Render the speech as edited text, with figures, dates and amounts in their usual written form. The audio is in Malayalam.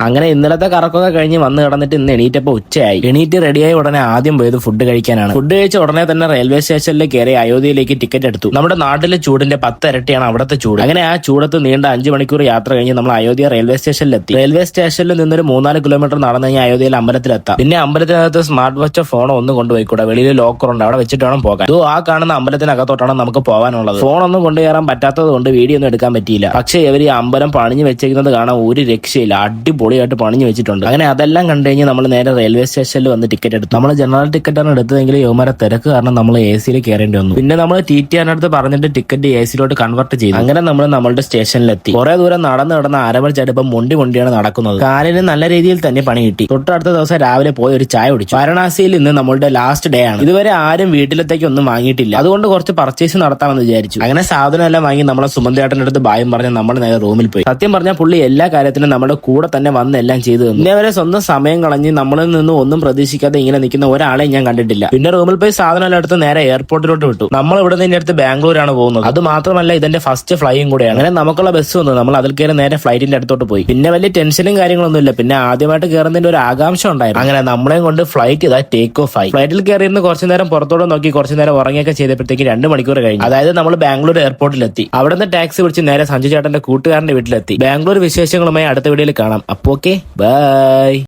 അങ്ങനെ ഇന്നലത്തെ കറക്കമൊക്കെ കഴിഞ്ഞ് വന്ന് കിടന്നിട്ട് ഇന്ന് എണീറ്റപ്പോൾ ഉച്ചയായി. എണീറ്റ് റെഡിയായി ഉടനെ ആദ്യം പോയത് ഫുഡ് കഴിക്കാനാണ്. ഫുഡ് കഴിച്ച ഉടനെ തന്നെ റെയിൽവേ സ്റ്റേഷനിൽ കയറി അയോധ്യയിലേക്ക് ടിക്കറ്റ് എടുത്തു. നമ്മുടെ നാട്ടിലെ ചൂടിന്റെ 10 ഇരട്ടിയാണ് അവിടുത്തെ ചൂട്. അങ്ങനെ ആ ചൂടത്ത് നീണ്ട 5 മണിക്കൂർ യാത്ര കഴിഞ്ഞ് നമ്മൾ അയോധ്യ റെയിൽവേ സ്റ്റേഷനിലെത്തി. റെയിൽവേ സ്റ്റേഷനിൽ നിന്നൊരു 3-4 കിലോമീറ്റർ നടന്നു കഴിഞ്ഞാൽ അയോധ്യയിൽ അമ്പലത്തിലെത്താം. പിന്നെ അമ്പലത്തിനകത്ത് സ്മാർട്ട് വാച്ചോ ഫോണോ ഒന്നും കൊണ്ടുപോയിക്കൂടാ. വെളിയിൽ ലോക്കർ ഉണ്ട്, അവിടെ വെച്ചിട്ട് വേണം പോകാൻ. ആ കാണുന്ന അമ്പലത്തിനകത്തോട്ടാണ് നമുക്ക് പോകാനുള്ളത്. ഫോണൊന്നും കൊണ്ടുകയറാൻ പറ്റാത്തത് കൊണ്ട് വീഡിയോ ഒന്നും എടുക്കാൻ പറ്റിയില്ല. പക്ഷേ ഇവർ ഈ അമ്പലം പണിഞ്ഞു വെച്ചിരിക്കുന്നത് കാണാൻ ഒരു രക്ഷയില്ല. അടിപൊളിയായിട്ട് പണിഞ്ഞു വെച്ചിട്ടുണ്ട്. അങ്ങനെ അതെല്ലാം കണ്ടു കഴിഞ്ഞ് നമ്മൾ നേരെ റെയിൽവേ സ്റ്റേഷനിൽ വന്ന് ടിക്കറ്റ് എടുത്തു. നമ്മൾ ജനറൽ ടിക്കറ്റാണ് എടുത്തതെങ്കിൽ യുവമാരെ തിരക്ക് കാരണം നമ്മൾ എ സിയിൽ കയറേണ്ടി വന്നു. പിന്നെ നമ്മൾ TTR അടുത്ത് പറഞ്ഞിട്ട് ടിക്കറ്റ് എ സിയിലോട്ട് കൺവേർട്ട് ചെയ്തു. അങ്ങനെ നമ്മൾ നമ്മളുടെ സ്റ്റേഷനിലെത്തി. കുറെ ദൂരം നടന്ന് അരമണിച്ചായിട്ട് മുണ്ടിയാണ് നടക്കുന്നത്. കാലിന് നല്ല രീതിയിൽ തന്നെ പണി കിട്ടി. തൊട്ടടുത്ത ദിവസം രാവിലെ പോയി ഒരു ചായ കുടിച്ചു. വാരണാസിയിൽ ഇന്ന് നമ്മളുടെ ലാസ്റ്റ് ഡേ ആണ്. ഇതുവരെ ആരും വീട്ടിലത്തേക്ക് ഒന്നും വാങ്ങിയിട്ടില്ല. അതുകൊണ്ട് കുറച്ച് പർച്ചേസ് നടത്താമെന്ന് വിചാരിച്ചു. അങ്ങനെ സാധനം എല്ലാം വാങ്ങി നമ്മളെ സുമന്തേട്ടന്റെ അടുത്ത് ബായും പറഞ്ഞ് നമ്മൾ നേരെ റൂമിൽ പോയി. സത്യം പറഞ്ഞാൽ പുള്ളി എല്ലാ കാര്യത്തിനും നമ്മുടെ കൂടെ തന്നെ വന്ന് എല്ലാം ചെയ്തു തന്നു. ഇന്നേ വരെ സ്വന്തം സമയം കളഞ്ഞ് നമ്മളിൽ നിന്ന് ഒന്നും പ്രതീക്ഷിക്കാതെ ഇങ്ങനെ നിൽക്കുന്ന ഒരാളെ ഞാൻ കണ്ടിട്ടില്ല. പിന്നെ റൂമിൽ പോയി സാധനം എല്ലാം എടുത്ത് നേരെ എയർപോർട്ടിലോട്ട് വിട്ടു. നമ്മൾ ഇവിടെ നിന്ന് അടുത്ത് ബാംഗ്ലൂരാണ് പോകുന്നത്. അത് മാത്രമല്ല ഇതെന്റെ ഫസ്റ്റ് ഫ്ലൈയും കൂടെയാണ്. അങ്ങനെ നമുക്കുള്ള ബസ് വന്നു. നമ്മൾ അതിൽ കയറി നേരെ ഫ്ലൈറ്റിന്റെ അടുത്തോട്ട് പോയി. പിന്നെ വലിയ ടെൻഷനും കാര്യങ്ങളൊന്നുമില്ല. പിന്നെ ആദ്യമായിട്ട് കയറുന്നതിന്റെ ഒരു ആകാംക്ഷ ഉണ്ടായിരുന്നു. അങ്ങനെ നമ്മളെയും കൊണ്ട് ഫ്ലൈറ്റ് ഇതാ ടേക്ക് ഓഫ് ആയി. ഫ്ലൈറ്റിൽ കയറിയിരുന്ന് കുറച്ചു നേരം പുറത്തോട്ട് നോക്കി കുറച്ചു നേരം ഉറങ്ങിയൊക്കെ ചെയ്തപ്പോഴത്തേക്ക് 2 മണിക്കൂർ കഴിഞ്ഞു. അതായത് നമ്മൾ ബാംഗ്ലൂർ എയർപോർട്ടിലെത്തി. അവിടെ നിന്ന് ടാക്സി പിടിച്ച് നേരെ സഞ്ജു ചേട്ടന്റെ കൂട്ടുകാരന്റെ വീട്ടിലെത്തി. ബാംഗ്ലൂർ വിശേഷങ്ങളുമായി അടുത്ത വീഡിയോയിൽ കാണാം. അപ്പോ ഓക്കെ, ബൈ.